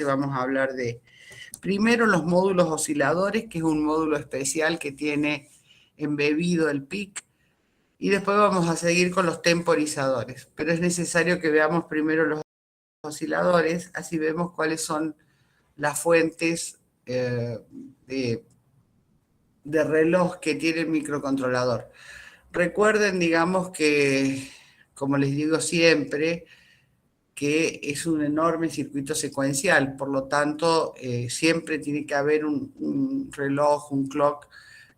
Vamos a hablar de, primero, los módulos osciladores, que es un módulo especial que tiene embebido el PIC, y después vamos a seguir con los temporizadores. Pero es necesario que veamos primero los osciladores, así vemos cuáles son las fuentes de reloj que tiene el microcontrolador. Recuerden, digamos que, como les digo siempre, que es un enorme circuito secuencial, por lo tanto, siempre tiene que haber un reloj, un clock,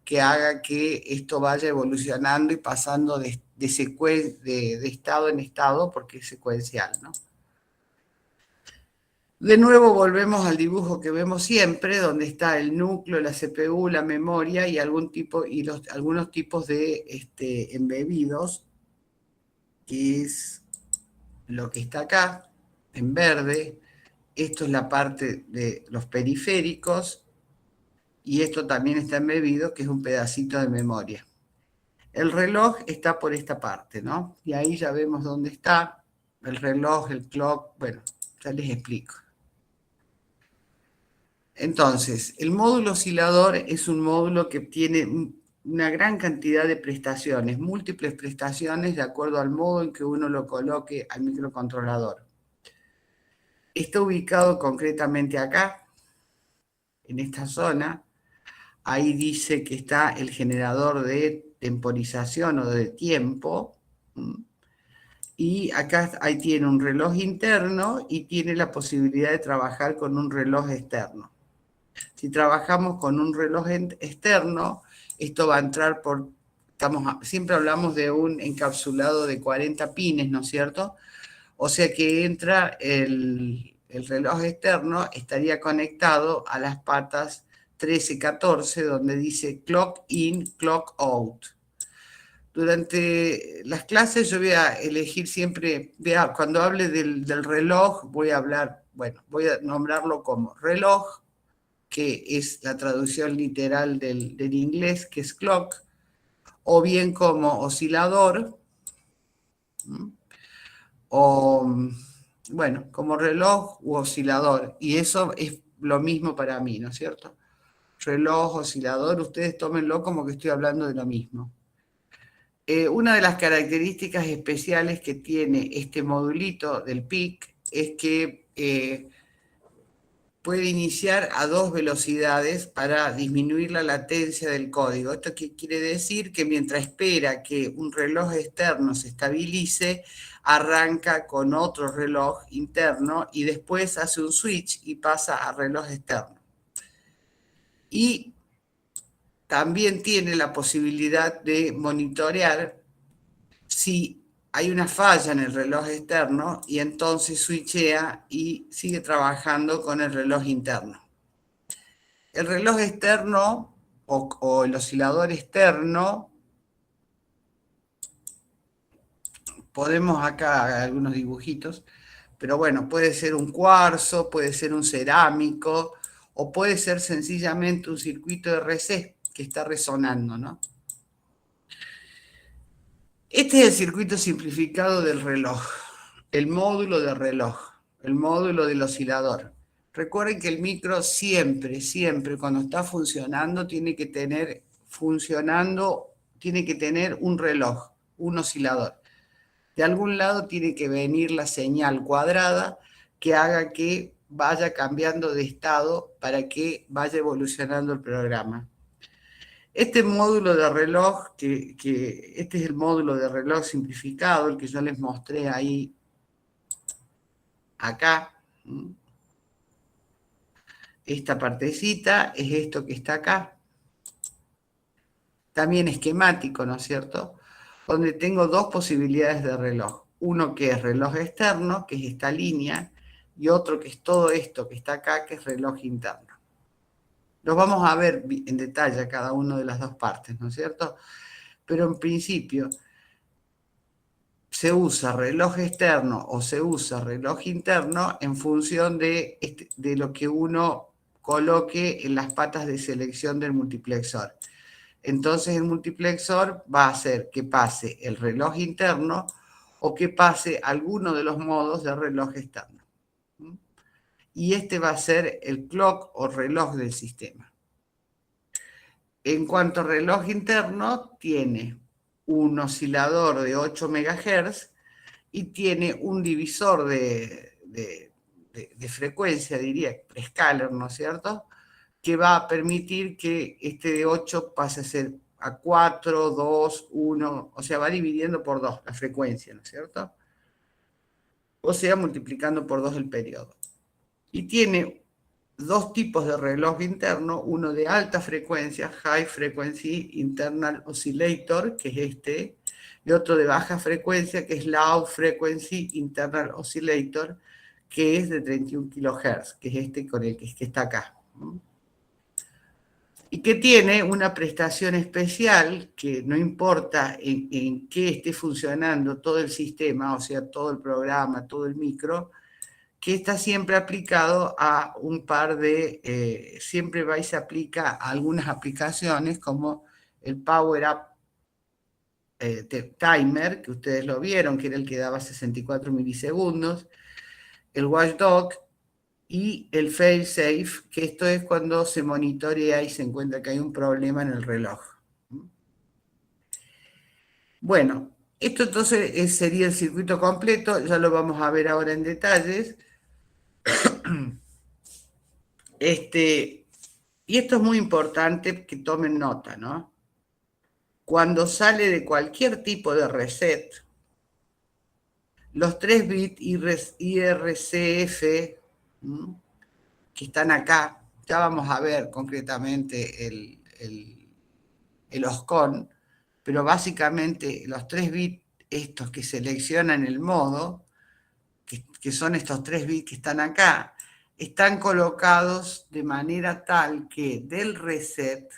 que haga que esto vaya evolucionando y pasando de estado en estado, porque es secuencial, ¿no? De nuevo volvemos al dibujo que vemos siempre, donde está el núcleo, la CPU, la memoria y algunos tipos de embebidos, que es lo que está acá, en verde. Esto es la parte de los periféricos y esto también está embebido, que es un pedacito de memoria. El reloj está por esta parte, ¿no? Y ahí ya vemos dónde está el reloj, el clock, bueno, ya les explico. Entonces, el módulo oscilador es un módulo que tiene una gran cantidad de prestaciones, múltiples prestaciones de acuerdo al modo en que uno lo coloque al microcontrolador. Está ubicado concretamente acá, en esta zona. Ahí dice que está el generador de temporización o de tiempo. Y acá ahí tiene un reloj interno y tiene la posibilidad de trabajar con un reloj externo. Si trabajamos con un reloj externo, esto va a entrar por... siempre hablamos de un encapsulado de 40 pines, ¿no es cierto? O sea que entra el reloj externo, estaría conectado a las patas 13, 14, donde dice clock in, clock out. Durante las clases yo voy a elegir siempre, cuando hable del reloj, voy a hablar, bueno, voy a nombrarlo como reloj, que es la traducción literal del inglés, que es clock, o bien como oscilador, o, bueno, como reloj u oscilador. Y eso es lo mismo para mí, ¿no es cierto? Reloj, oscilador, ustedes tómenlo como que estoy hablando de lo mismo. Una de las características especiales que tiene este modulito del PIC es que puede iniciar a 2 velocidades para disminuir la latencia del código. ¿Esto qué quiere decir? Que mientras espera que un reloj externo se estabilice, arranca con otro reloj interno y después hace un switch y pasa a reloj externo. Y también tiene la posibilidad de monitorear si hay una falla en el reloj externo y entonces switchea y sigue trabajando con el reloj interno. El reloj externo o el oscilador externo, podemos acá algunos dibujitos, pero bueno, puede ser un cuarzo, puede ser un cerámico, o puede ser sencillamente un circuito de RC que está resonando, ¿no? Este es el circuito simplificado del reloj, el módulo de reloj, el módulo del oscilador. Recuerden que el micro siempre, siempre, cuando está funcionando, tiene que tener un reloj, un oscilador. De algún lado tiene que venir la señal cuadrada que haga que vaya cambiando de estado para que vaya evolucionando el programa. Este módulo de reloj, este es el módulo de reloj simplificado, el que yo les mostré ahí, acá. Esta partecita es esto que está acá. También esquemático, ¿no es cierto? Donde tengo dos posibilidades de reloj. Uno que es reloj externo, que es esta línea, y otro que es todo esto que está acá, que es reloj interno. Los vamos a ver en detalle a cada una de las dos partes, ¿no es cierto? Pero en principio se usa reloj externo o se usa reloj interno en función de lo que uno coloque en las patas de selección del multiplexor. Entonces el multiplexor va a hacer que pase el reloj interno o que pase alguno de los modos de reloj externo. y este va a ser el clock o reloj del sistema. En cuanto a reloj interno, tiene un oscilador de 8 MHz y tiene un divisor de frecuencia, diría, Prescaler, ¿no es cierto?, que va a permitir que este de 8 pase a ser a 4, 2, 1, o sea, va dividiendo por 2 la frecuencia, ¿no es cierto? O sea, multiplicando por 2 el periodo. Y tiene dos tipos de reloj interno, uno de alta frecuencia, High Frequency Internal Oscillator, que es este, y otro de baja frecuencia, que es Low Frequency Internal Oscillator, que es de 31 kHz, que es este con el que está acá. Y que tiene una prestación especial que no importa en qué esté funcionando todo el sistema, o sea, todo el programa, todo el micro, que está siempre aplicado a un par de, siempre va y se aplica a algunas aplicaciones como el Power Up Timer, que ustedes lo vieron, que era el que daba 64 milisegundos, el Watchdog y el Failsafe, que esto es cuando se monitorea y se encuentra que hay un problema en el reloj. Bueno, esto entonces sería el circuito completo, ya lo vamos a ver ahora en detalles. Y esto es muy importante que tomen nota, ¿no? Cuando sale de cualquier tipo de reset, los 3 bits IRCF que están acá, ya vamos a ver concretamente el OSCON, pero básicamente los 3 bits estos que seleccionan el modo, que son estos 3 bits que están acá, están colocados de manera tal que del reset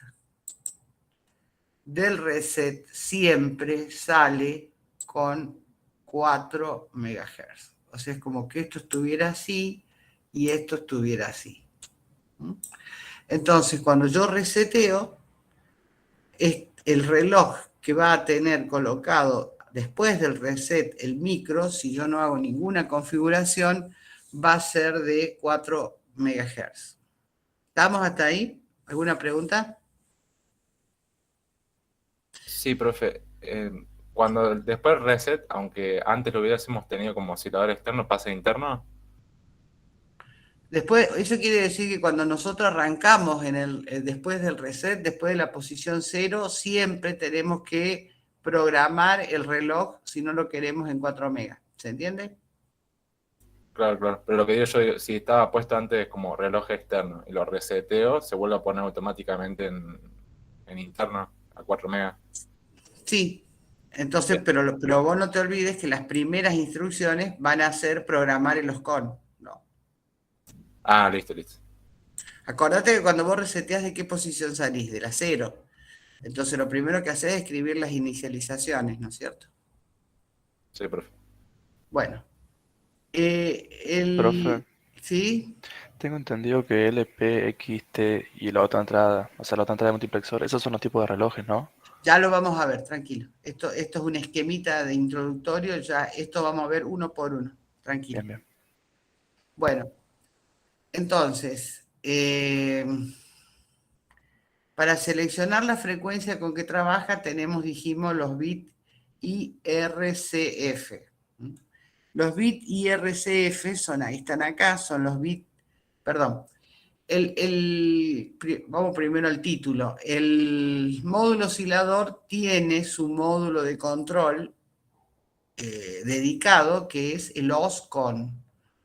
siempre sale con 4 MHz. O sea, es como que esto estuviera así y esto estuviera así. Entonces, cuando yo reseteo, el reloj que va a tener colocado después del reset el micro, si yo no hago ninguna configuración, va a ser de 4 MHz. ¿Estamos hasta ahí? ¿Alguna pregunta? Sí, profe. Cuando después reset, aunque antes lo hubiésemos tenido como oscilador externo, pasa interno. Después, eso quiere decir que cuando nosotros arrancamos después del reset, después de la posición 0, siempre tenemos que programar el reloj si no lo queremos en 4 megas. ¿Se entiende? Claro, claro. Pero lo que digo yo, si estaba puesto antes como reloj externo y lo reseteo, se vuelve a poner automáticamente en interno a 4 megas. Sí. Entonces, Bien. pero vos no te olvides que las primeras instrucciones van a ser programar el OSCON. No. Ah, listo, listo. Acordate que cuando vos reseteás, ¿de qué posición salís? De la 0. Entonces, lo primero que haces es escribir las inicializaciones, ¿no es cierto? Sí, profe. Bueno, Profe, ¿sí? tengo entendido que LP, XT y la otra entrada, o sea, la otra entrada de multiplexor, esos son los tipos de relojes, ¿no? Ya lo vamos a ver, tranquilo. Esto es un esquemita de introductorio, ya esto vamos a ver uno por uno, tranquilo. Bien, bien. Bueno, entonces, para seleccionar la frecuencia con que trabaja tenemos, dijimos, los bits IRCF. Los bits IRCF son, ahí están acá, son los bits, perdón, vamos primero al título. El módulo oscilador tiene su módulo de control dedicado, que es el OSCON,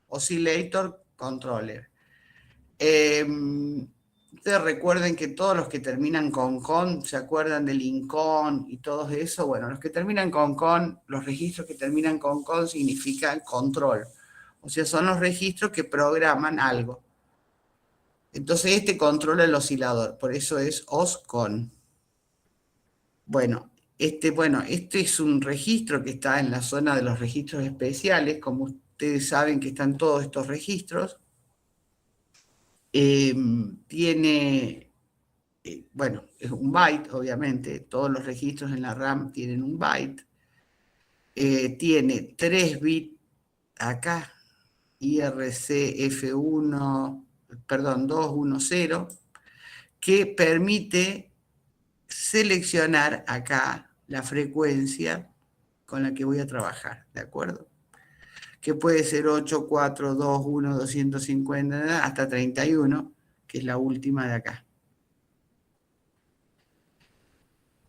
Oscillator Controller. Ustedes recuerden que todos los que terminan con CON, ¿se acuerdan del INCON y todo eso? Bueno, los que terminan con CON, los registros que terminan con CON significan control. O sea, son los registros que programan algo. Entonces este controla el oscilador, por eso es OSCON. Este es un registro que está en la zona de los registros especiales, como ustedes saben que están todos estos registros. Tiene, es un byte, obviamente, todos los registros en la RAM tienen un byte. Tiene 3 bits acá, IRC-F1, perdón, 210, que permite seleccionar acá la frecuencia con la que voy a trabajar, ¿de acuerdo? Que puede ser 8, 4, 2, 1, 250, hasta 31, que es la última de acá.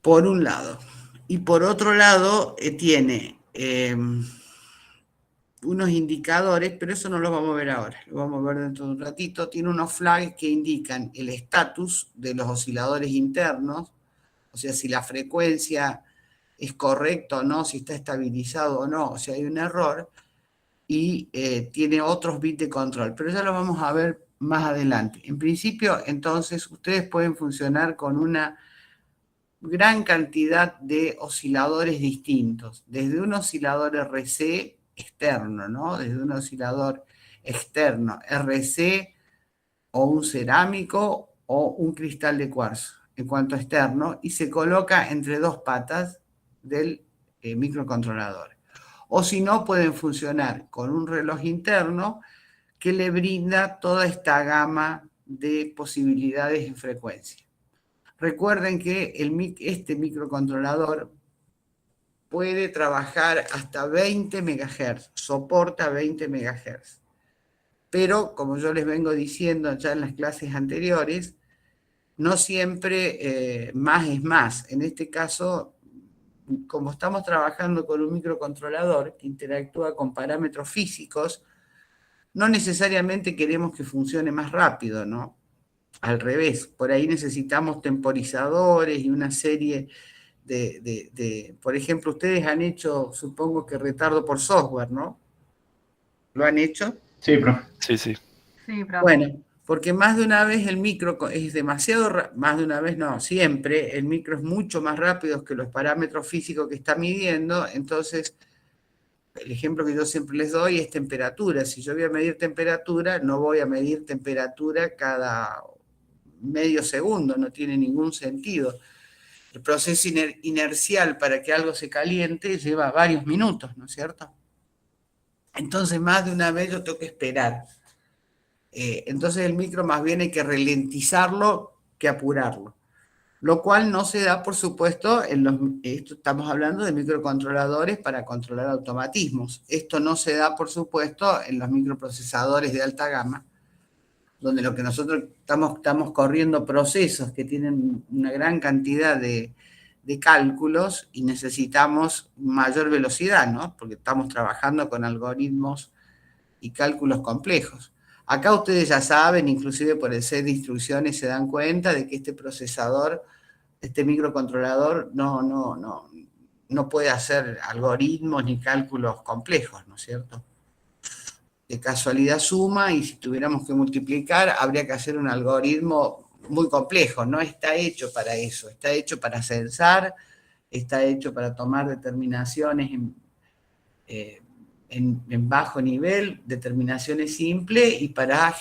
Por un lado. Y por otro lado, tiene unos indicadores, pero eso no lo vamos a ver ahora, lo vamos a ver dentro de un ratito. Tiene unos flags que indican el estatus de los osciladores internos, o sea, si la frecuencia es correcta o no, si está estabilizado o no, o si hay un error, y tiene otros bits de control, pero ya lo vamos a ver más adelante. En principio, entonces, ustedes pueden funcionar con una gran cantidad de osciladores distintos, desde un oscilador RC externo, ¿no? Desde un oscilador externo RC o un cerámico o un cristal de cuarzo en cuanto a externo, y se coloca entre dos patas del microcontrolador. O si no, pueden funcionar con un reloj interno que le brinda toda esta gama de posibilidades en frecuencia. Recuerden que este microcontrolador puede trabajar hasta 20 MHz, soporta 20 MHz. Pero, como yo les vengo diciendo ya en las clases anteriores, no siempre más es más. En este caso, como estamos trabajando con un microcontrolador que interactúa con parámetros físicos, no necesariamente queremos que funcione más rápido, ¿no? Al revés, por ahí necesitamos temporizadores y una serie por ejemplo, ustedes han hecho, supongo que retardo por software, ¿no? ¿Lo han hecho? Sí, profe. Sí, sí. Sí, profe. Bueno, porque más de una vez el micro es demasiado, más de una vez no, siempre el micro es mucho más rápido que los parámetros físicos que está midiendo, entonces el ejemplo que yo siempre les doy es temperatura. Si yo voy a medir temperatura, no voy a medir temperatura cada medio segundo, no tiene ningún sentido. El proceso inercial para que algo se caliente lleva varios minutos, ¿no es cierto? Entonces, más de una vez yo tengo que esperar. Entonces, el micro más bien hay que ralentizarlo que apurarlo. Lo cual no se da, por supuesto, esto estamos hablando de microcontroladores para controlar automatismos. Esto no se da, por supuesto, en los microprocesadores de alta gama, donde lo que nosotros estamos corriendo procesos que tienen una gran cantidad de cálculos y necesitamos mayor velocidad, ¿no? Porque estamos trabajando con algoritmos y cálculos complejos. Acá ustedes ya saben, inclusive por el set de instrucciones se dan cuenta de que este procesador, este microcontrolador, no puede hacer algoritmos ni cálculos complejos, ¿no es cierto? De casualidad suma, y si tuviéramos que multiplicar, habría que hacer un algoritmo muy complejo. No está hecho para eso, está hecho para censar, está hecho para tomar determinaciones en bajo nivel, determinaciones simples, y para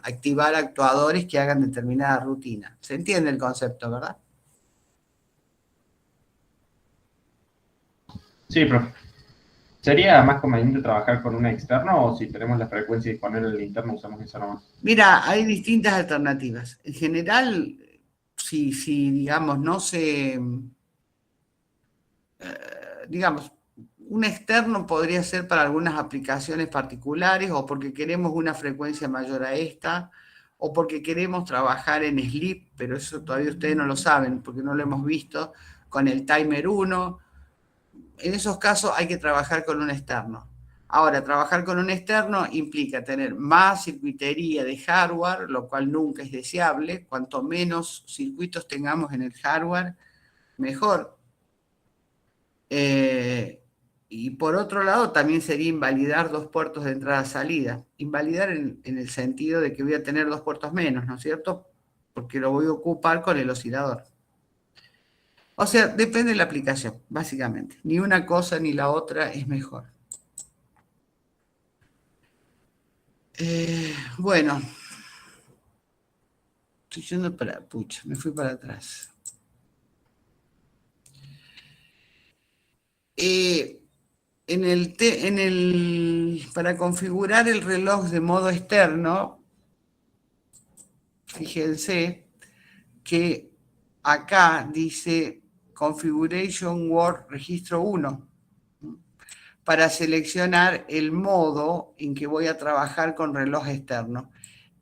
activar actuadores que hagan determinada rutina. ¿Se entiende el concepto, verdad? Sí, profe. ¿Sería más conveniente trabajar con un externo o si tenemos la frecuencia disponible en el interno usamos esa nomás? Mira, hay distintas alternativas. En general, si digamos, no se... digamos, un externo podría ser para algunas aplicaciones particulares, o porque queremos una frecuencia mayor a esta, o porque queremos trabajar en sleep, pero eso todavía ustedes no lo saben porque no lo hemos visto, con el timer 1. En esos casos hay que trabajar con un externo. Ahora, trabajar con un externo implica tener más circuitería de hardware, lo cual nunca es deseable. Cuanto menos circuitos tengamos en el hardware, mejor. Y por otro lado, también sería invalidar dos puertos de entrada-salida. Invalidar en el sentido de que voy a tener dos puertos menos, ¿no es cierto? Porque lo voy a ocupar con el oscilador. O sea, depende de la aplicación, básicamente. Ni una cosa ni la otra es mejor. Bueno. Estoy yendo para... Pucha, me fui para atrás. Para configurar el reloj de modo externo, fíjense que acá dice Configuration Word Registro 1 para seleccionar el modo en que voy a trabajar con reloj externo.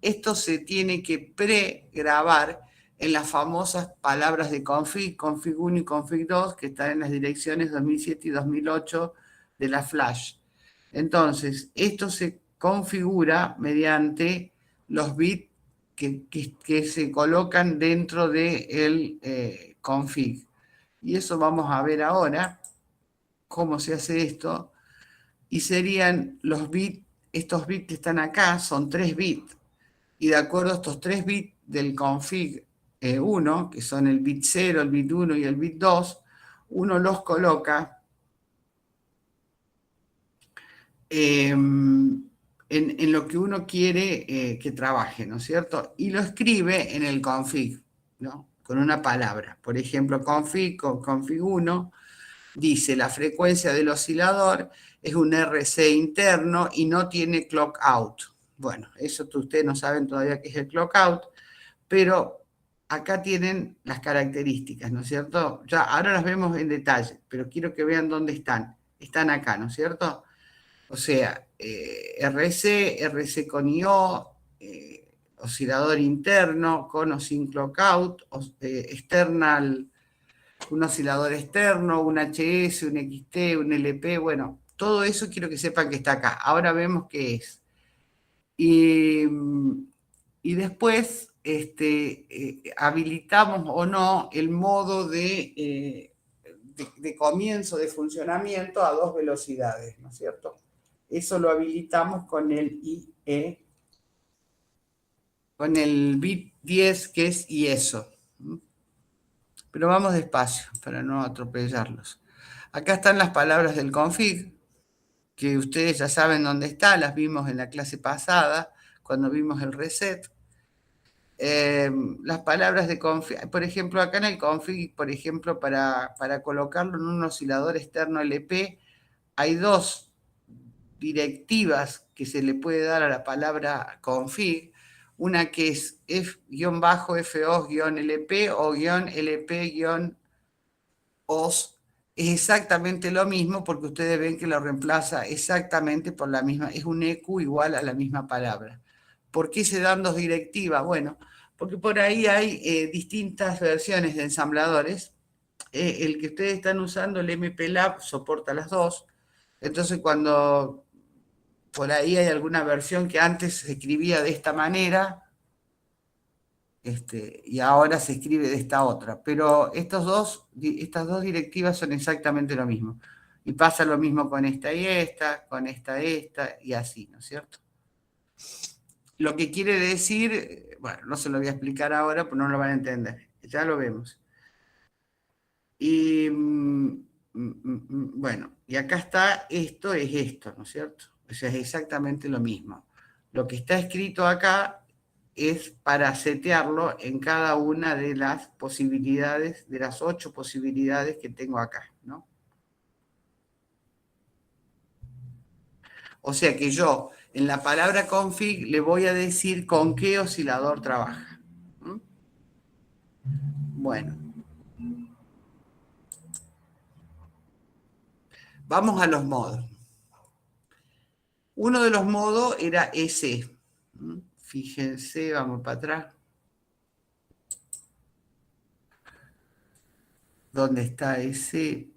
Esto se tiene que pregrabar en las famosas palabras de config, config 1 y config 2, que están en las direcciones 2007 y 2008 de la flash. Entonces, esto se configura mediante los bits que se colocan dentro del config. Y eso vamos a ver ahora, cómo se hace esto. Y serían los bits, estos bits que están acá, son 3 bits. Y de acuerdo a estos 3 bits del config 1, que son el bit 0, el bit 1 y el bit 2, uno los coloca en lo que uno quiere que trabaje, ¿no es cierto? Y lo escribe en el config, ¿no? Con una palabra. Por ejemplo, config 1 dice la frecuencia del oscilador es un RC interno y no tiene clock out. Bueno, eso ustedes no saben todavía qué es el clock out, pero acá tienen las características, ¿no es cierto? Ya ahora las vemos en detalle, pero quiero que vean dónde están. Están acá, ¿no es cierto? O sea, RC con IO, oscilador interno, con o sin clock out, external, un oscilador externo, un HS, un XT, un LP, bueno, todo eso quiero que sepan que está acá. Ahora vemos qué es. Y después habilitamos o no el modo de comienzo de funcionamiento a 2 velocidades, ¿no es cierto? Eso lo habilitamos con el IE, con el bit 10 que es IESO. Pero vamos despacio para no atropellarlos. Acá están las palabras del config, que ustedes ya saben dónde está, las vimos en la clase pasada, cuando vimos el reset. Las palabras de config, por ejemplo, acá en el config, por ejemplo, para colocarlo en un oscilador externo LP, hay 2 directivas que se le puede dar a la palabra config, una que es F-FO-LP o -LP-OS, es exactamente lo mismo porque ustedes ven que lo reemplaza exactamente por la misma, es un EQ igual a la misma palabra. ¿Por qué se dan 2 directivas? Bueno, porque por ahí hay distintas versiones de ensambladores. El que ustedes están usando, el MPLAB, soporta las 2. Entonces, cuando por ahí hay alguna versión que antes se escribía de esta manera, y ahora se escribe de esta otra. Pero estas dos directivas son exactamente lo mismo. Y pasa lo mismo con esta y esta, con esta, y así, ¿no es cierto? Lo que quiere decir, bueno, no se lo voy a explicar ahora, pues no lo van a entender. Ya lo vemos. Y bueno, y acá está, esto es esto, ¿no es cierto? O sea, es exactamente lo mismo. Lo que está escrito acá es para setearlo en cada una de las posibilidades, de las 8 posibilidades que tengo acá, ¿no? O sea que yo, en la palabra config, le voy a decir con qué oscilador trabaja. ¿Mm? Bueno. Vamos a los modos. Uno de los modos era ese. Fíjense, vamos para atrás. ¿Dónde está ese?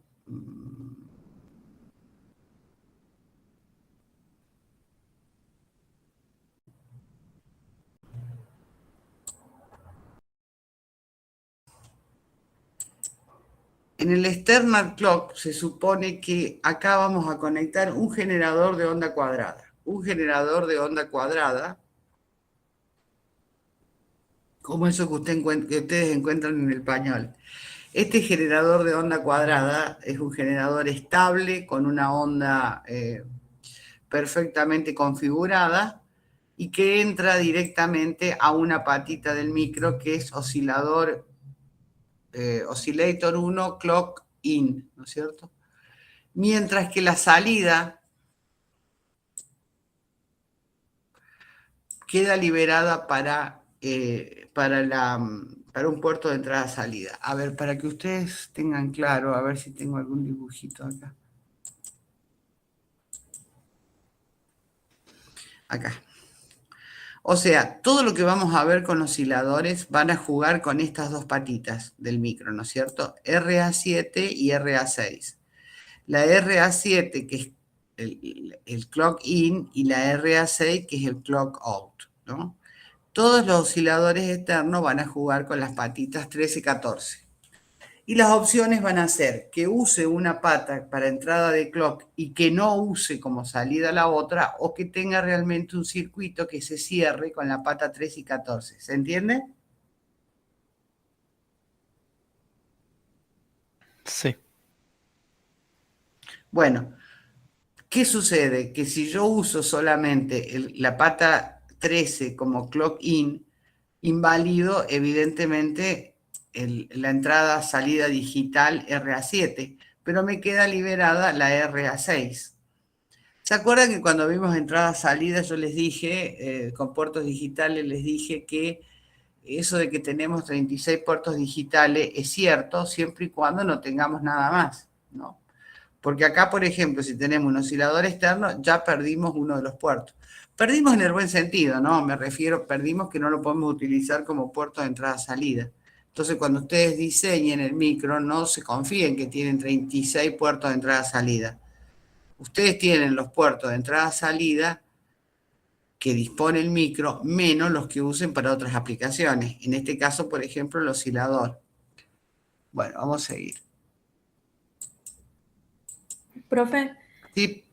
En el external clock se supone que acá vamos a conectar un generador de onda cuadrada. Un generador de onda cuadrada, como eso que ustedes encuentran en el pañol. Este generador de onda cuadrada es un generador estable con una onda perfectamente configurada y que entra directamente a una patita del micro que es oscillator 1 clock in, ¿no es cierto? mientras que la salida queda liberada para un puerto de entrada-salida. A ver, para que ustedes tengan claro, a ver si tengo algún dibujito acá. Acá. O sea, todo lo que vamos a ver con osciladores van a jugar con estas dos patitas del micro, ¿no es cierto? RA7 y RA6. La RA7, que es el clock in, y la RA6, que es el clock out, ¿no? Todos los osciladores externos van a jugar con las patitas 13 y 14. Y las opciones van a ser que use una pata para entrada de clock y que no use como salida la otra, o que tenga realmente un circuito que se cierre con la pata 3 y 14. ¿Se entiende? Sí. Bueno, ¿qué sucede? Que si yo uso solamente la pata 13 como clock in, invalido evidentemente la entrada-salida digital RA7, pero me queda liberada la RA6. ¿Se acuerdan que cuando vimos entrada-salida yo les dije, con puertos digitales, les dije que eso de que tenemos 36 puertos digitales es cierto siempre y cuando no tengamos nada más, ¿no? Porque acá, por ejemplo, si tenemos un oscilador externo, ya perdimos uno de los puertos. Perdimos en el buen sentido, ¿no? Me refiero, perdimos que no lo podemos utilizar como puerto de entrada-salida. Entonces, cuando ustedes diseñen el micro, no se confíen que tienen 36 puertos de entrada-salida. Ustedes tienen los puertos de entrada-salida que dispone el micro, menos los que usen para otras aplicaciones. En este caso, por ejemplo, el oscilador. Bueno, vamos a seguir. Profe, Sí,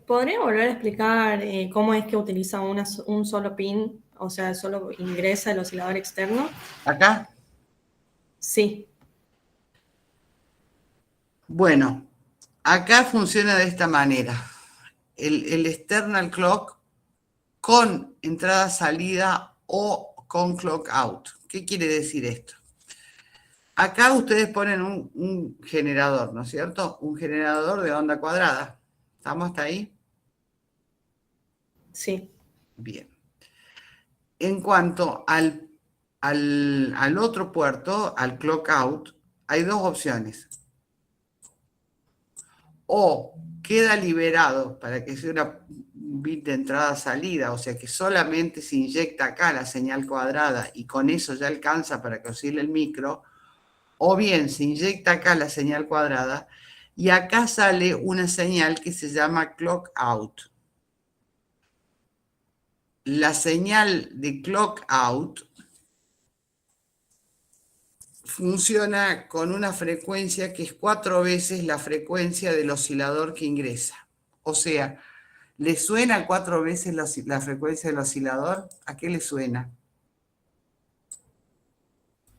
¿podría volver a explicar cómo es que utiliza un solo pin, o sea, solo ingresa el oscilador externo? acá. Sí, Bueno, acá funciona de esta manera. El external clock con entrada-salida o con clock out. ¿Qué quiere decir esto? Acá ustedes ponen un generador, ¿no es cierto? Un generador de onda cuadrada. ¿Estamos hasta ahí? sí. Bien. En cuanto al otro puerto, al clock out, hay dos opciones. O queda liberado para que sea un bit de entrada-salida, o sea que solamente se inyecta acá la señal cuadrada y con eso ya alcanza para que oscile el micro, o bien se inyecta acá la señal cuadrada y acá sale una señal que se llama clock out. La señal de clock out funciona con una frecuencia que es 4 veces la frecuencia del oscilador que ingresa. O sea, ¿le suena 4 veces la frecuencia del oscilador? ¿A qué le suena?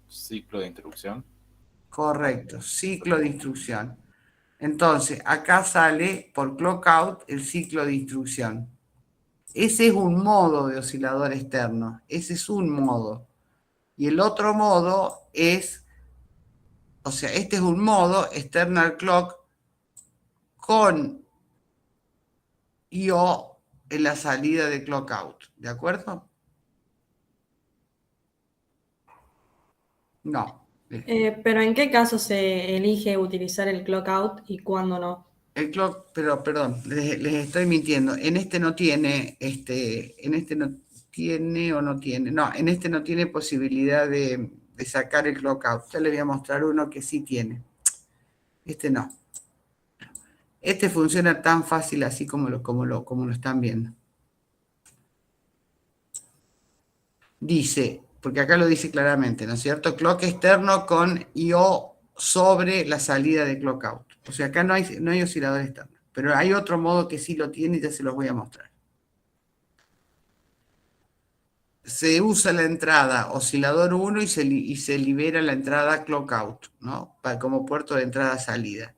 Ciclo de instrucción. Correcto, ciclo de instrucción. Entonces, acá sale por clock out el ciclo de instrucción. Ese es un modo de oscilador externo, ese es un modo. Y el otro modo es, o sea, este es un modo external clock con I/O en la salida de clock out, ¿de acuerdo? No. Pero ¿en qué caso se elige utilizar el clock out y cuándo no? El clock, pero perdón, les estoy mintiendo. En este no tiene, en este no tiene o no tiene. No, en este no tiene posibilidad de sacar el clock out. Ya les voy a mostrar uno que sí tiene. Este no. Este funciona tan fácil así como lo están viendo. Dice, porque acá lo dice claramente, ¿no es cierto? Clock externo con I/O sobre la salida de clock out. O sea, acá no hay oscilador externo. Pero hay otro modo que sí lo tiene y ya se los voy a mostrar. Se usa la entrada oscilador 1 y se libera la entrada clock out, ¿no? Como puerto de entrada-salida.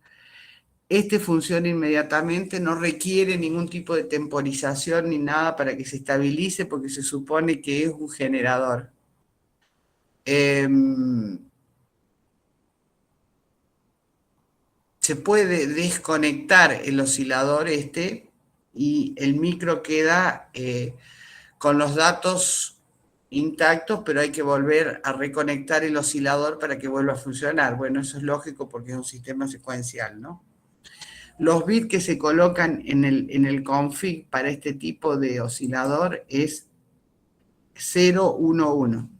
Este funciona inmediatamente, no requiere ningún tipo de temporización ni nada para que se estabilice porque se supone que es un generador. se puede desconectar el oscilador y el micro queda con los datos intactos, pero hay que volver a reconectar el oscilador para que vuelva a funcionar. Bueno, eso es lógico porque es un sistema secuencial, ¿no? Los bits que se colocan en el config para este tipo de oscilador es 0, 1, 1.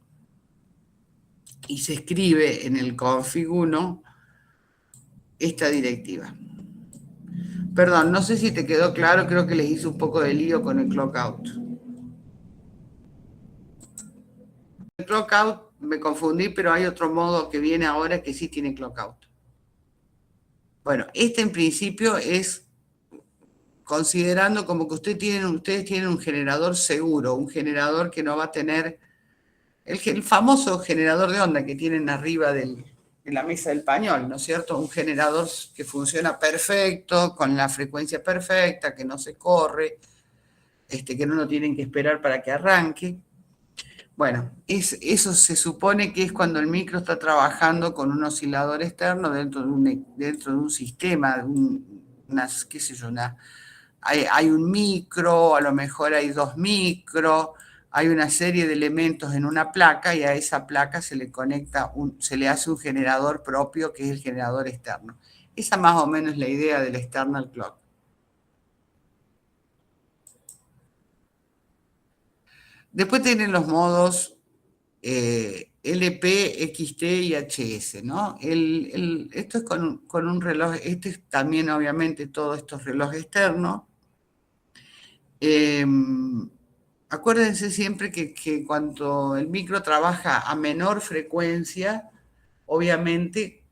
Y se escribe en el config 1 esta directiva. Perdón, no sé si te quedó claro, creo que les hice un poco de lío con el clock out. El clock out me confundí, pero hay otro modo que viene ahora que sí tiene clock out. Bueno, este en principio es considerando como que ustedes tienen un generador seguro, un generador que no va a tener el famoso generador de onda que tienen arriba en la mesa del pañol, ¿no es cierto? Un generador que funciona perfecto, con la frecuencia perfecta, que no se corre, que no lo tienen que esperar para que arranque. Bueno, eso se supone que es cuando el micro está trabajando con un oscilador externo dentro de un sistema, qué sé yo, hay un micro, a lo mejor hay dos micros, hay una serie de elementos en una placa y a esa placa se le conecta, se le hace un generador propio que es el generador externo. Esa más o menos es la idea del external clock. Después tienen los modos LP, XT y HS, ¿no? Esto es con un reloj, este es también obviamente todos estos relojes externos. Acuérdense siempre que cuando el micro trabaja a menor frecuencia, obviamente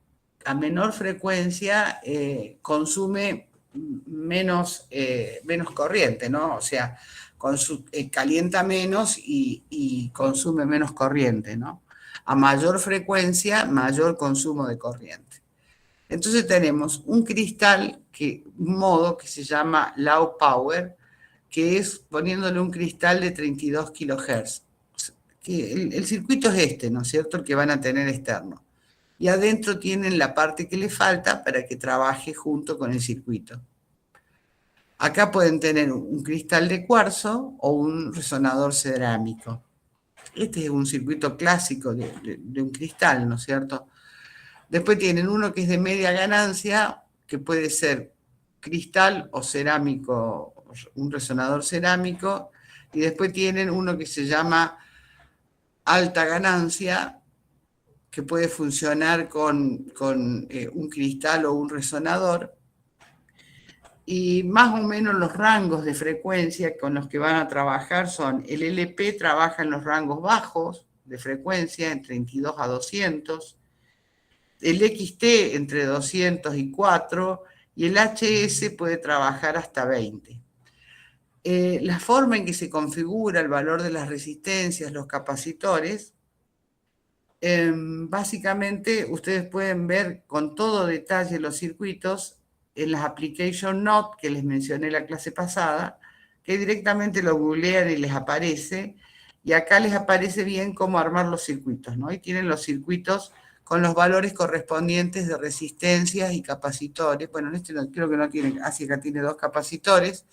a menor frecuencia consume menos corriente, ¿no? O sea, calienta menos y consume menos corriente, ¿no? A mayor frecuencia, mayor consumo de corriente. Entonces tenemos un cristal, un modo que se llama low power, que es poniéndole un cristal de 32 kHz. El circuito es ¿no es cierto? El que van a tener externo. Y adentro tienen la parte que le falta para que trabaje junto con el circuito. Acá pueden tener un cristal de cuarzo o un resonador cerámico. Este es un circuito clásico de un cristal, ¿no es cierto? Después tienen uno que es de media ganancia, que puede ser cristal o cerámico, un resonador cerámico, y después tienen uno que se llama alta ganancia, que puede funcionar con un cristal o un resonador, y más o menos los rangos de frecuencia con los que van a trabajar son, el LP trabaja en los rangos bajos de frecuencia, en 32 a 200, el XT entre 200 y 4, y el HS puede trabajar hasta 20. La forma en que se configura el valor de las resistencias, los capacitores, básicamente ustedes pueden ver con todo detalle los circuitos en las application note que les mencioné la clase pasada, que directamente lo googlean y les aparece, y acá les aparece bien cómo armar los circuitos, ¿no? Y tienen los circuitos con los valores correspondientes de resistencias y capacitores. Bueno, en este creo que no tiene, así que acá tiene dos capacitores.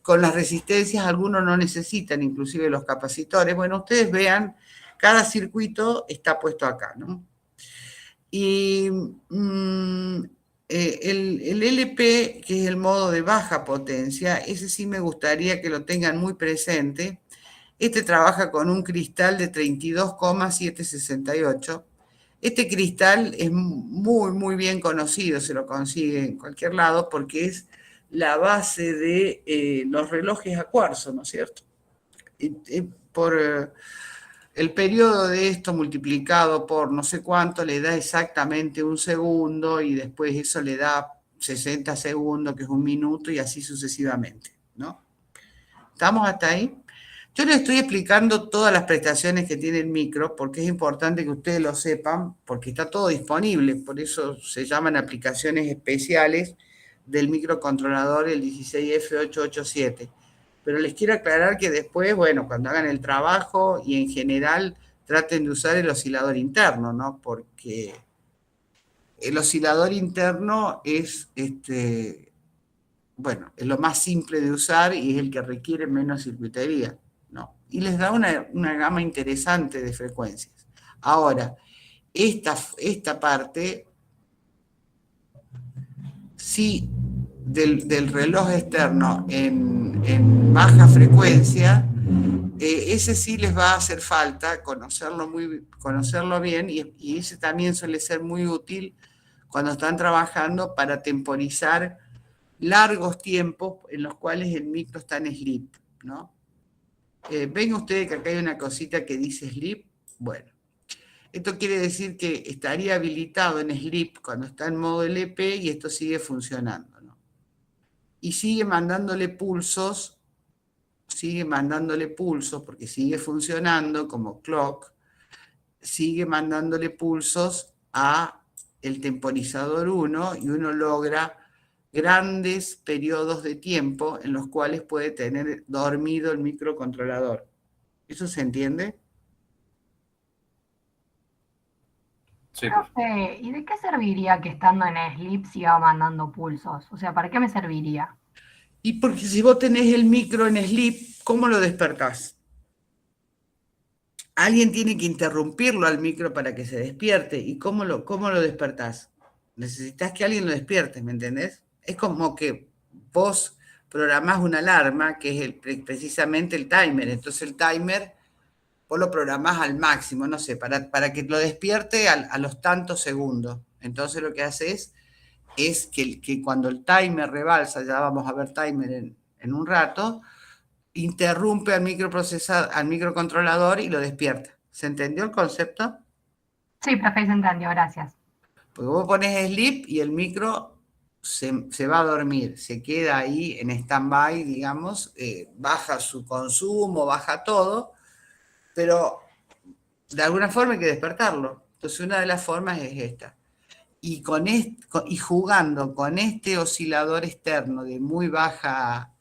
Con las resistencias algunos no necesitan inclusive los capacitores. Bueno, ustedes vean, cada circuito está puesto acá, ¿no? Y el LP, que es el modo de baja potencia, ese sí me gustaría que lo tengan muy presente. Este trabaja con un cristal de 32,768. Este cristal es muy, muy bien conocido, se lo consigue en cualquier lado porque es la base de los relojes a cuarzo, ¿no es cierto? Por el periodo de esto multiplicado por no sé cuánto le da exactamente un segundo y después eso le da 60 segundos, que es un minuto, y así sucesivamente, ¿no? ¿Estamos hasta ahí? Yo les estoy explicando todas las prestaciones que tiene el micro porque es importante que ustedes lo sepan, porque está todo disponible, por eso se llaman aplicaciones especiales del microcontrolador, el 16F887. Pero les quiero aclarar que después, bueno, cuando hagan el trabajo y en general traten de usar el oscilador interno, ¿no? Porque el oscilador interno es, bueno, es lo más simple de usar y es el que requiere menos circuitería, ¿no? Y les da una gama interesante de frecuencias. Ahora, esta parte, sí, del reloj externo en baja frecuencia, ese sí les va a hacer falta conocerlo bien y ese también suele ser muy útil cuando están trabajando para temporizar largos tiempos en los cuales el micro está en sleep, ¿no? ¿Ven ustedes que acá hay una cosita que dice sleep? Bueno, esto quiere decir que estaría habilitado en sleep cuando está en modo LP y esto sigue funcionando, ¿no? Y sigue mandándole pulsos porque sigue funcionando como clock, sigue mandándole pulsos a el temporizador 1 y uno logra grandes periodos de tiempo en los cuales puede tener dormido el microcontrolador. ¿Eso se entiende? Sí, Profe, ¿y de qué serviría que estando en sleep siga mandando pulsos? O sea, ¿para qué me serviría? Y porque si vos tenés el micro en sleep, ¿cómo lo despertás? Alguien tiene que interrumpirlo al micro para que se despierte. ¿Y cómo lo despertás? Necesitas que alguien lo despierte, ¿me entendés? Es como que vos programás una alarma, que es precisamente el timer. Entonces el timer, vos lo programás al máximo, no sé, para que lo despierte a los tantos segundos. Entonces lo que haces es que cuando el timer rebalsa, ya vamos a ver timer en un rato, interrumpe al microcontrolador y lo despierta. ¿Se entendió el concepto? Sí, profe, se entendió, gracias. Porque vos pones sleep y el micro se va a dormir, se queda ahí en stand-by, digamos, baja su consumo, baja todo, pero de alguna forma hay que despertarlo. Entonces una de las formas es esta. Y jugando con este oscilador externo de muy baja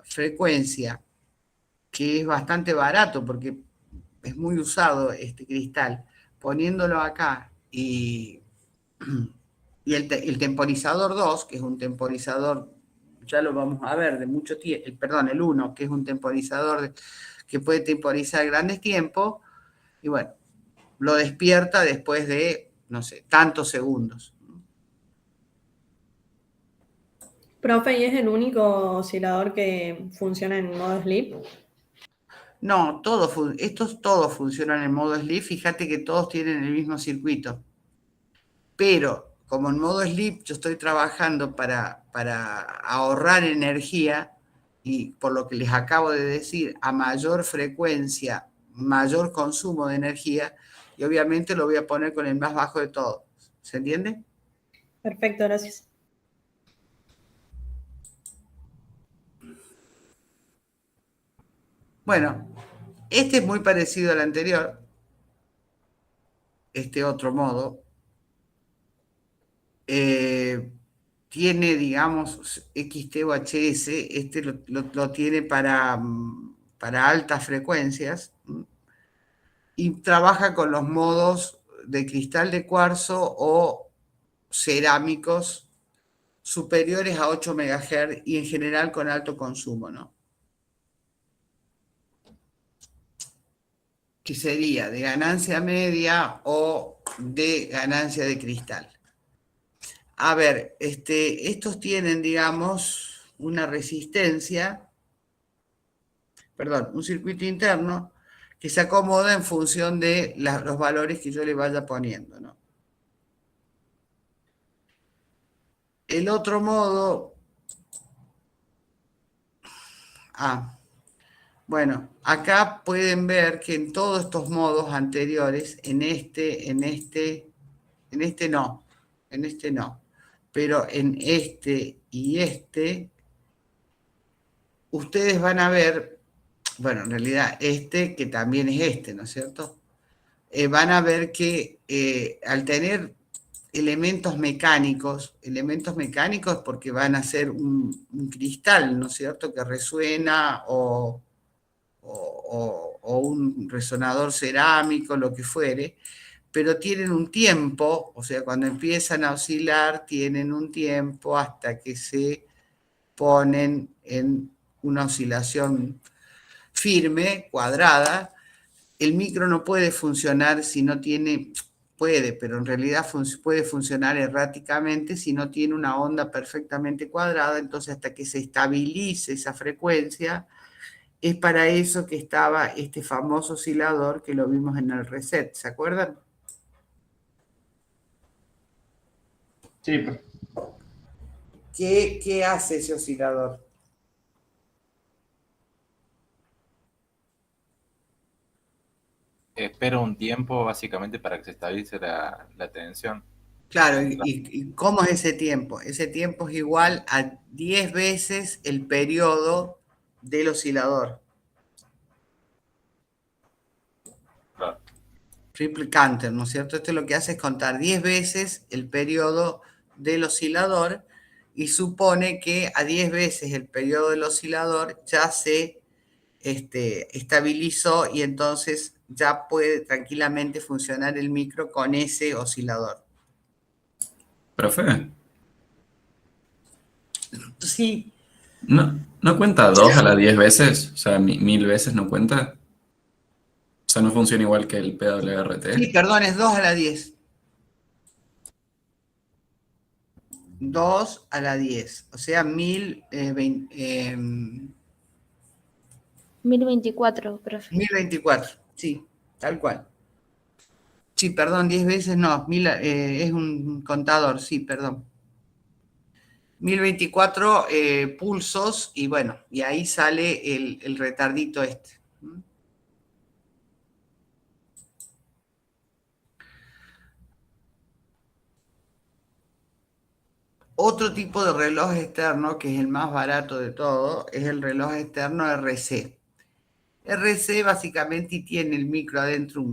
frecuencia, que es bastante barato porque es muy usado este cristal, poniéndolo acá y el temporizador 2, que es un temporizador, ya lo vamos a ver, de mucho tiempo, perdón, el 1, que es un temporizador que puede temporizar grandes tiempos, y bueno, lo despierta después de, no sé, tantos segundos. Profe, ¿y es el único oscilador que funciona en modo sleep? No, estos todos funcionan en modo sleep, fíjate que todos tienen el mismo circuito. Pero como en modo sleep yo estoy trabajando para ahorrar energía y por lo que les acabo de decir, a mayor frecuencia, mayor consumo de energía, y obviamente lo voy a poner con el más bajo de todos. ¿Se entiende? Perfecto, gracias. Bueno, este es muy parecido al anterior, este otro modo. Tiene, digamos, XT este lo tiene para altas frecuencias y trabaja con los modos de cristal de cuarzo o cerámicos superiores a 8 MHz y en general con alto consumo, ¿no? Que sería de ganancia media o de ganancia de cristal. A ver, estos tienen, digamos, una resistencia, perdón, un circuito interno que se acomoda en función de los valores que yo le vaya poniendo, ¿no? El otro modo, bueno, acá pueden ver que en todos estos modos anteriores, en este no, pero en este y este, ustedes van a ver, bueno, en realidad que también es ¿no es cierto? Van a ver que al tener elementos mecánicos porque van a ser un cristal, ¿no es cierto?, que resuena o un resonador cerámico, lo que fuere, pero tienen un tiempo, o sea, cuando empiezan a oscilar, tienen un tiempo hasta que se ponen en una oscilación firme, cuadrada. El micro no puede funcionar si no tiene, puede, pero en realidad puede funcionar erráticamente si no tiene una onda perfectamente cuadrada. Entonces, hasta que se estabilice esa frecuencia, es para eso que estaba este famoso oscilador que lo vimos en el reset, ¿se acuerdan? Sí, profe. ¿Qué hace ese oscilador? Espero un tiempo básicamente para que se estabilice la tensión. Claro, ¿y cómo es ese tiempo? Ese tiempo es igual a 10 veces el periodo del oscilador. Claro. Triple Cantor, ¿no es cierto? Esto lo que hace es contar 10 veces el periodo del oscilador y supone que a 10 veces el periodo del oscilador ya se estabilizó y entonces ya puede tranquilamente funcionar el micro con ese oscilador. Profe, Sí, ¿no cuenta 2 a la 10 veces? O sea, 1000 veces no cuenta. O sea, no funciona igual que el sí, PWRT. perdón, es 2 a la 10. 2 a la 10, o sea, 1024, profe. 1024, sí, tal cual. Sí, perdón, 10 veces no, es un contador, sí, perdón. 1024 pulsos y bueno, y ahí sale el retardito este. Otro tipo de reloj externo, que es el más barato de todo, es el reloj externo RC. RC básicamente tiene el micro adentro,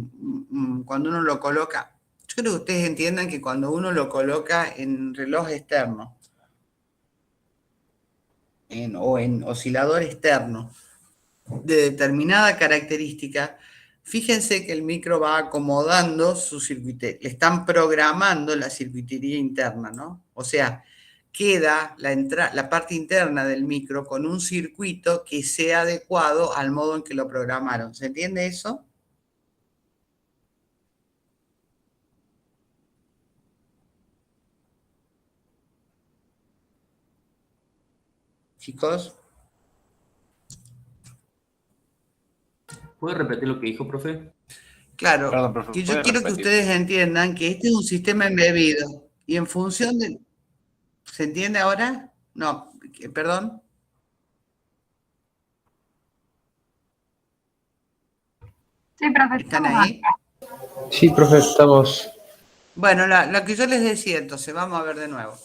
cuando uno lo coloca, yo creo que ustedes entiendan que cuando uno lo coloca en reloj externo o en oscilador externo de determinada característica, fíjense que el micro va acomodando su circuitería, le están programando la circuitería interna, ¿no? O sea, queda la parte interna del micro con un circuito que sea adecuado al modo en que lo programaron. ¿Se entiende eso? Chicos, ¿Puede repetir lo que dijo, profe? claro, Perdón, profe, que yo ¿puede quiero que repetir? ustedes entiendan que este es un sistema embebido y en función de... ¿Se entiende ahora? No, perdón. Sí, profe, ¿Están estamos acá. ahí? Sí, profe, estamos. Bueno, lo que yo les decía, entonces, vamos a ver de nuevo.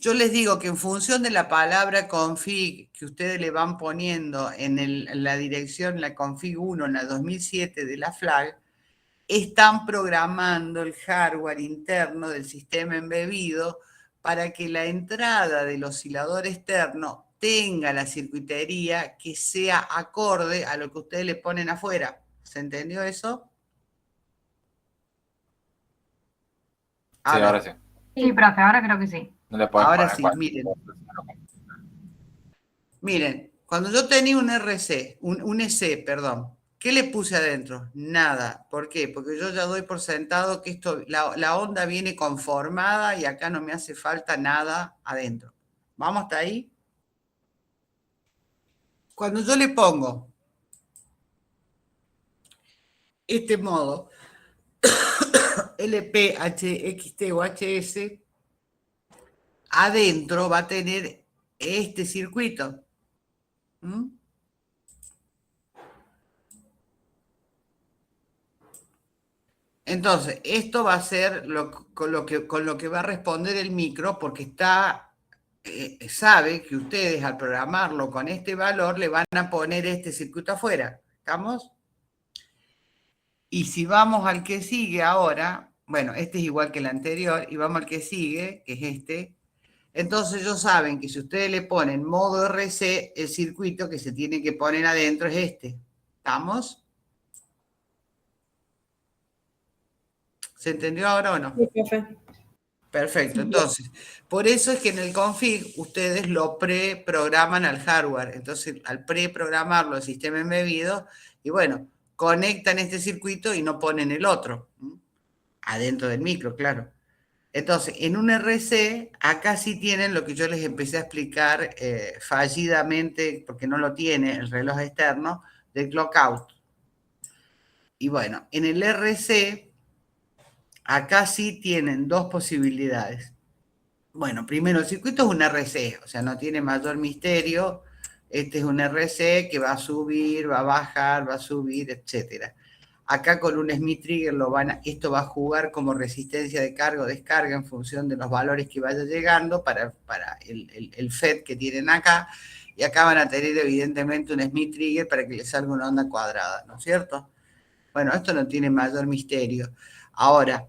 Yo les digo que en función de la palabra config que ustedes le van poniendo en la dirección, la config 1, en la 2007 de la flag, están programando el hardware interno del sistema embebido para que la entrada del oscilador externo tenga la circuitería que sea acorde a lo que ustedes le ponen afuera. ¿Se entendió eso? A Sí, ahora ver, sí. Sí, profe, ahora creo que sí. No le podés ahora poner sí, miren, cuando yo tenía un RC, un EC, perdón, ¿qué le puse adentro? Nada. ¿Por qué? Porque yo ya doy por sentado que la onda viene conformada y acá no me hace falta nada adentro. ¿Vamos hasta ahí? Cuando yo le pongo este modo, LP, HXT o HS, adentro va a tener este circuito. ¿Mm? Entonces, esto va a ser con lo que va a responder el micro, porque sabe que ustedes al programarlo con este valor le van a poner este circuito afuera. ¿Estamos? Y si vamos al que sigue ahora, bueno, este es igual que el anterior, y vamos al que sigue, que es este. Entonces ellos saben que si ustedes le ponen modo RC, el circuito que se tiene que poner adentro es este. ¿Estamos? ¿Se entendió ahora o no? Sí, profe. Perfecto, Sí. entonces, por eso es que en el config ustedes lo preprograman al hardware. Entonces, al preprogramarlo al sistema embebido, y bueno, conectan este circuito y no ponen el otro, ¿m? Adentro del micro, claro. Entonces, en un RC, acá sí tienen lo que yo les empecé a explicar fallidamente, porque no lo tiene el reloj externo, de clock out. Y bueno, en el RC, acá sí tienen dos posibilidades. Bueno, primero, el circuito es un RC, o sea, no tiene mayor misterio. Este es un RC que va a subir, va a bajar, va a subir, etc. Acá con un Smith Trigger esto va a jugar como resistencia de carga o descarga en función de los valores que vaya llegando para el FET que tienen acá. Y acá van a tener evidentemente un Smith Trigger para que les salga una onda cuadrada, ¿no es cierto? Bueno, esto no tiene mayor misterio. Ahora,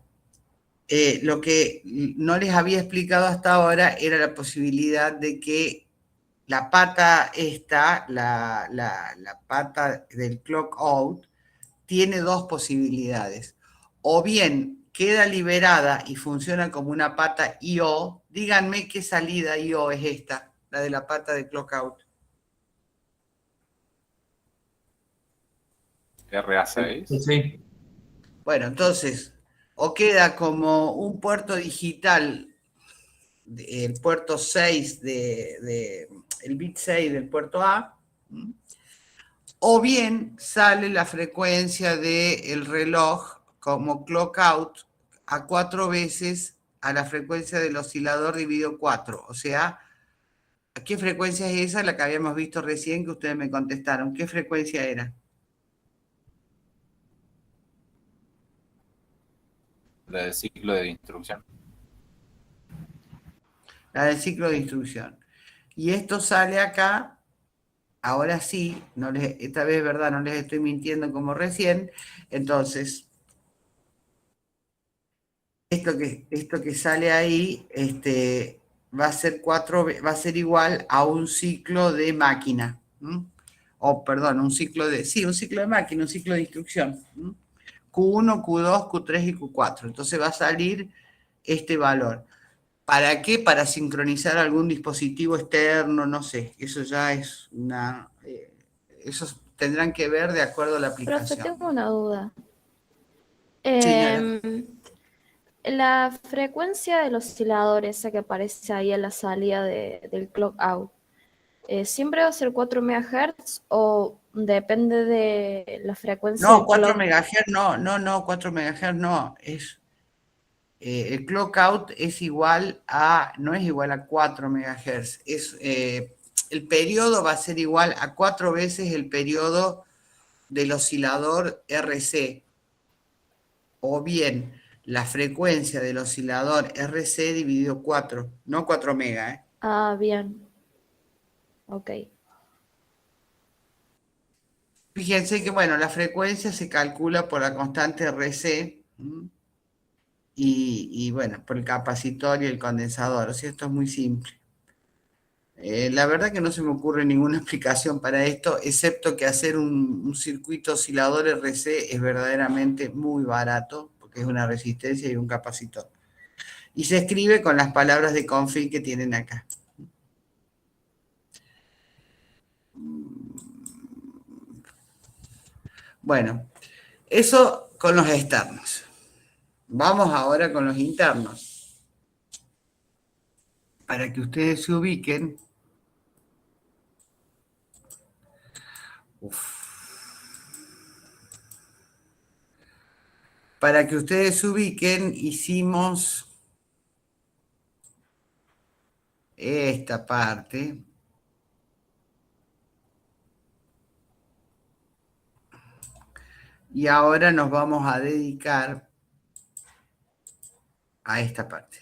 lo que no les había explicado hasta ahora era la posibilidad de que la pata esta, la pata del clock out, tiene dos posibilidades. O bien queda liberada y funciona como una pata I/O. Díganme qué salida I/O es esta, la de la pata de clock out. RA6. Sí. Bueno, entonces, o queda como un puerto digital, el puerto 6 el bit 6 del puerto A, o bien sale la frecuencia del reloj como clock out a 4 veces a la frecuencia del oscilador dividido 4. O sea, ¿qué frecuencia es esa? La que habíamos visto recién que ustedes me contestaron. ¿Qué frecuencia era? La del ciclo de instrucción. La del ciclo de instrucción. Y esto sale acá, ahora sí, esta vez es verdad, no les estoy mintiendo como recién. Entonces, esto que sale ahí va a ser igual a un ciclo de máquina. O, perdón, un ciclo de máquina, un ciclo de instrucción. Q1, Q2, Q3 y Q4. Entonces va a salir este valor. ¿Para qué? Para sincronizar algún dispositivo externo, no sé. Eso ya es eso tendrán que ver de acuerdo a la Profe, aplicación. tengo una duda. Señora. La frecuencia del oscilador, esa que aparece ahí a la salida del clock out, ¿siempre va a ser 4 MHz o depende de la frecuencia No, del 4 clock? MHz no, 4 MHz no. El clock out es igual no es igual a 4 MHz. El periodo va a ser igual a 4 veces el periodo del oscilador RC. O bien la frecuencia del oscilador RC dividido 4, no 4 megas. Ah, bien. Ok. Fíjense que, bueno, la frecuencia se calcula por la constante RC y, bueno, por el capacitor y el condensador. O sea, esto es muy simple. La verdad que no se me ocurre ninguna explicación para esto, excepto que hacer un circuito oscilador RC es verdaderamente muy barato, porque es una resistencia y un capacitor. Y se escribe con las palabras de config que tienen acá. Bueno, eso con los externos. Vamos ahora con los internos. Para que ustedes se ubiquen. Para que ustedes se ubiquen, hicimos esta parte. Y ahora nos vamos a dedicar a esta parte.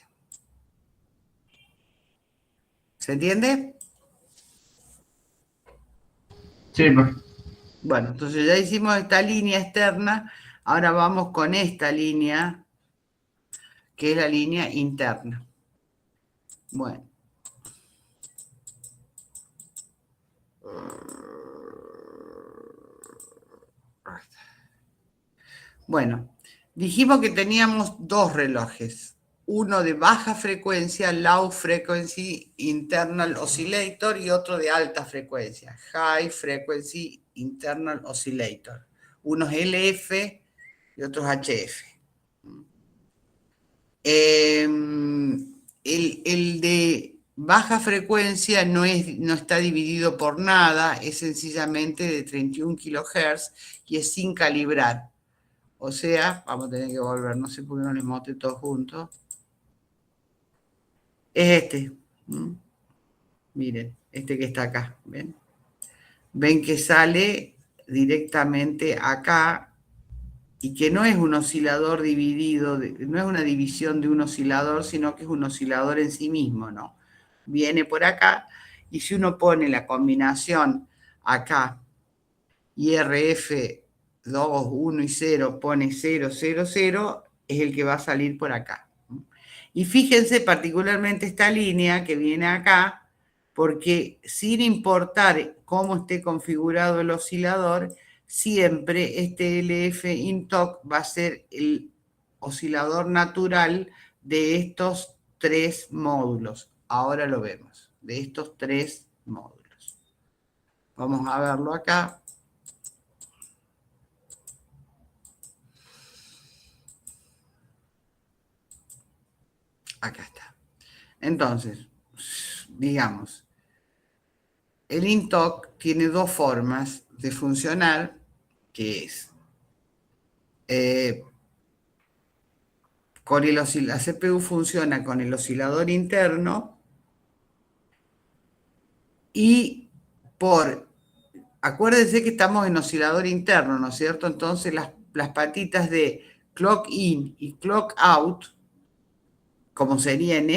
¿Se entiende? Sí, profe. Bueno, entonces ya hicimos esta línea externa. Ahora vamos con esta línea, que es la línea interna. Bueno. Bueno, Dijimos que teníamos dos relojes. Uno de baja frecuencia, Low Frequency Internal Oscillator, y otro de alta frecuencia, High Frequency Internal Oscillator. Unos LF y otros HF. El de baja frecuencia no está dividido por nada, es sencillamente de 31 kHz y es sin calibrar. O sea, vamos a tener que volver, no sé por qué no les mostré todos juntos. Es este. Miren, este que está acá. ¿Ven? Ven que sale directamente acá y que no es un oscilador dividido, no es una división de un oscilador, sino que es un oscilador en sí mismo, ¿no? Viene por acá y si uno pone la combinación acá, IRF 2, 1 y 0, pone 0, 0, 0, es el que va a salir por acá. Y fíjense particularmente esta línea que viene acá, porque sin importar cómo esté configurado el oscilador, siempre este LF INTOC va a ser el oscilador natural de estos tres módulos. Ahora lo vemos, de estos tres módulos. Vamos a verlo acá. Acá está. Entonces, digamos, el INTOC tiene dos formas de funcionar, que es la CPU funciona con el oscilador interno y acuérdense que estamos en oscilador interno, ¿no es cierto? Entonces las patitas de clock in y clock out, como sería en